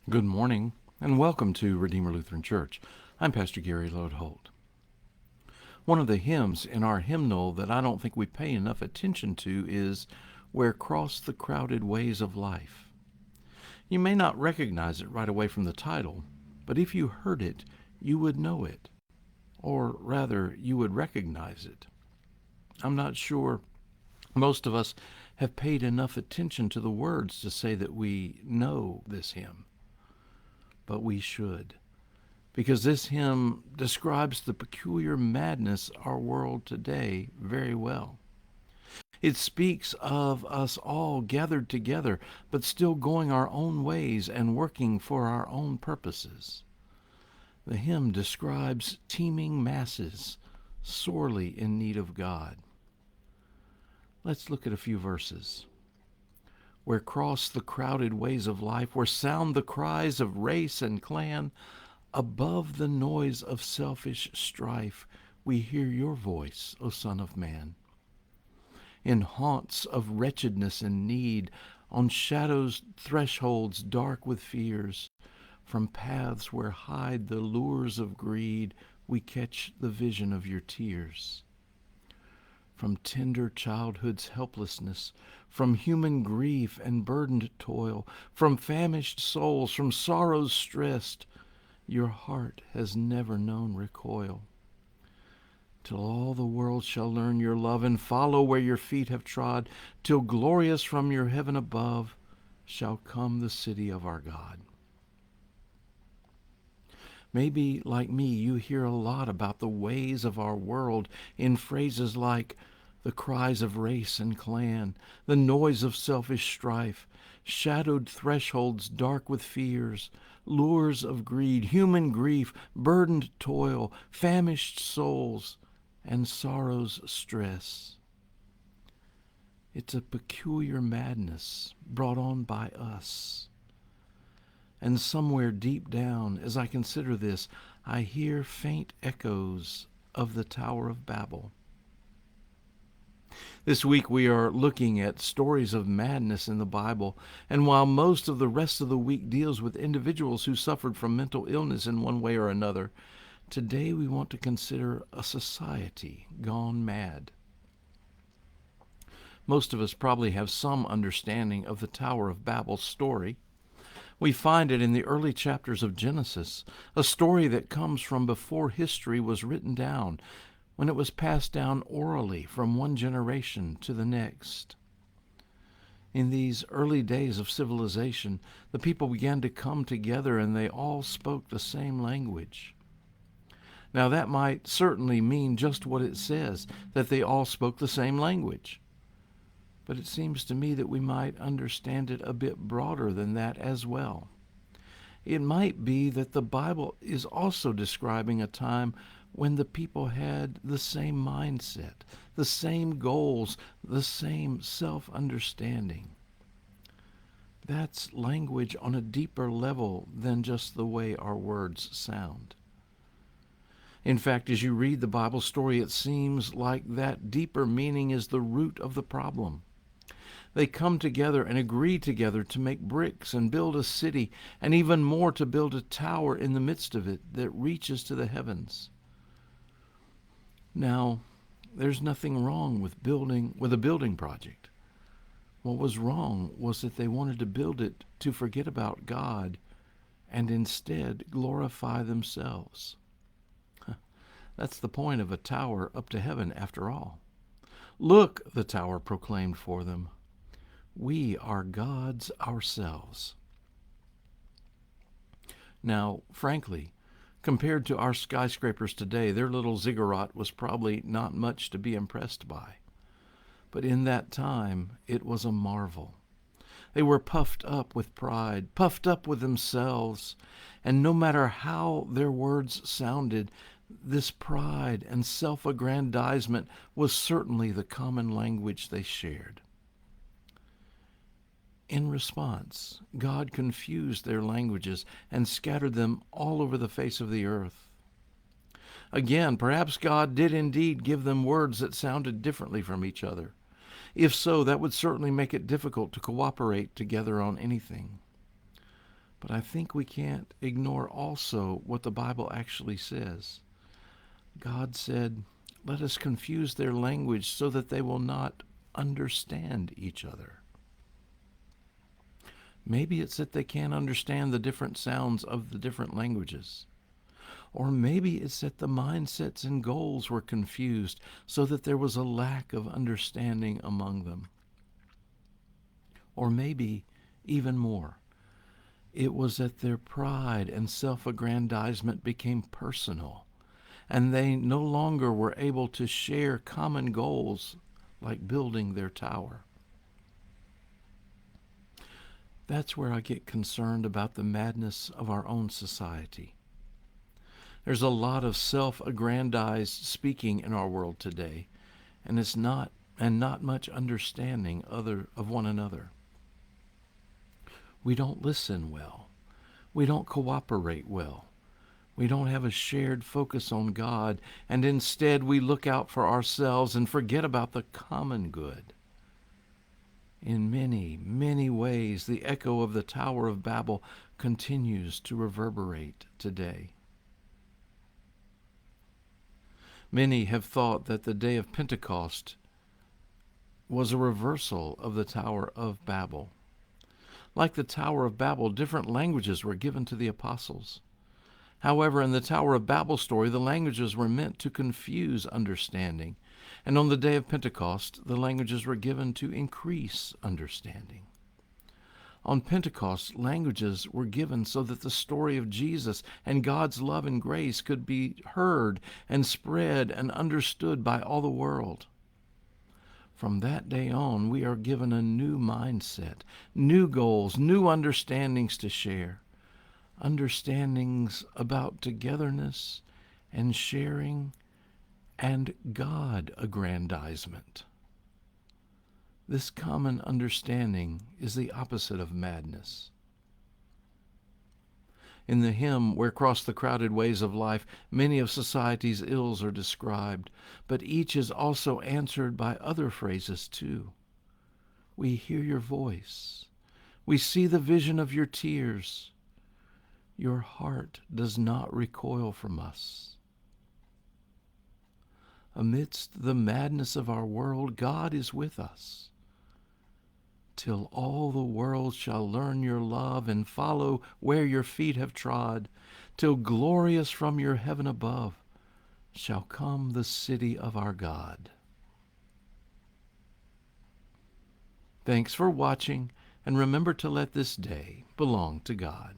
Good morning, and welcome to Redeemer Lutheran Church. I'm Pastor Gary Lodeholt. One of the hymns in our hymnal that I don't think we pay enough attention to is Where Cross the Crowded Ways of Life. You may not recognize it right away from the title, but if you heard it, you would know it, or rather, you would recognize it. I'm not sure most of us have paid enough attention to the words to say that we know this hymn, but we should, because this hymn describes the peculiar madness of our world today very well. It speaks of us all gathered together, but still going our own ways and working for our own purposes. The hymn describes teeming masses sorely in need of God. Let's look at a few verses. Where cross the crowded ways of life, where sound the cries of race and clan, above the noise of selfish strife, we hear your voice, O Son of Man. In haunts of wretchedness and need, on shadows' thresholds dark with fears, from paths where hide the lures of greed, we catch the vision of your tears. From tender childhood's helplessness, from human grief and burdened toil, from famished souls, from sorrows stressed, your heart has never known recoil. Till all the world shall learn your love and follow where your feet have trod, till glorious from your heaven above shall come the city of our God. Maybe, like me, you hear a lot about the ways of our world in phrases like the cries of race and clan, the noise of selfish strife, shadowed thresholds dark with fears, lures of greed, human grief, burdened toil, famished souls, and sorrow's stress. It's a peculiar madness brought on by us. And somewhere deep down, as I consider this, I hear faint echoes of the Tower of Babel. This week we are looking at stories of madness in the Bible, and while most of the rest of the week deals with individuals who suffered from mental illness in one way or another, today we want to consider a society gone mad. Most of us probably have some understanding of the Tower of Babel story. We find it in the early chapters of Genesis, a story that comes from before history was written down, when it was passed down orally from one generation to the next. In these early days of civilization, the people began to come together and they all spoke the same language. Now that might certainly mean just what it says, that they all spoke the same language. But it seems to me that we might understand it a bit broader than that as well. It might be that the Bible is also describing a time when the people had the same mindset, the same goals, the same self-understanding. That's language on a deeper level than just the way our words sound. In fact, as you read the Bible story, it seems like that deeper meaning is the root of the problem. They come together and agree together to make bricks and build a city, and even more to build a tower in the midst of it that reaches to the heavens. Now, there's nothing wrong with a building project. What was wrong was that they wanted to build it to forget about God and instead glorify themselves. That's the point of a tower up to heaven, after all. Look, the tower proclaimed for them. We are gods ourselves. Now, frankly, compared to our skyscrapers today, their little ziggurat was probably not much to be impressed by. But in that time, it was a marvel. They were puffed up with pride, puffed up with themselves, and no matter how their words sounded, this pride and self-aggrandizement was certainly the common language they shared. In response, God confused their languages and scattered them all over the face of the earth. Again, perhaps God did indeed give them words that sounded differently from each other. If so, that would certainly make it difficult to cooperate together on anything. But I think we can't ignore also what the Bible actually says. God said, "Let us confuse their language so that they will not understand each other." Maybe it's that they can't understand the different sounds of the different languages. Or maybe it's that the mindsets and goals were confused so that there was a lack of understanding among them. Or maybe, even more, it was that their pride and self-aggrandizement became personal, and they no longer were able to share common goals like building their tower. That's where I get concerned about the madness of our own society. There's a lot of self-aggrandized speaking in our world today, and not much understanding of one another. We don't listen well. We don't cooperate well. We don't have a shared focus on God, and instead we look out for ourselves and forget about the common good. In many, many ways, the echo of the Tower of Babel continues to reverberate today. Many have thought that the day of Pentecost was a reversal of the Tower of Babel. Like the Tower of Babel, different languages were given to the apostles. However, in the Tower of Babel story, the languages were meant to confuse understanding. And on the day of Pentecost, the languages were given to increase understanding. On Pentecost, languages were given so that the story of Jesus and God's love and grace could be heard and spread and understood by all the world. From that day on, we are given a new mindset, new goals, new understandings to share. Understandings about togetherness and sharing and God aggrandizement. This common understanding is the opposite of madness. In the hymn, "Where cross the crowded ways of life," many of society's ills are described, but each is also answered by other phrases too. We hear your voice. We see the vision of your tears. Your heart does not recoil from us. Amidst the madness of our world, God is with us. Till all the world shall learn your love and follow where your feet have trod, till glorious from your heaven above shall come the city of our God. Thanks for watching, and remember to let this day belong to God.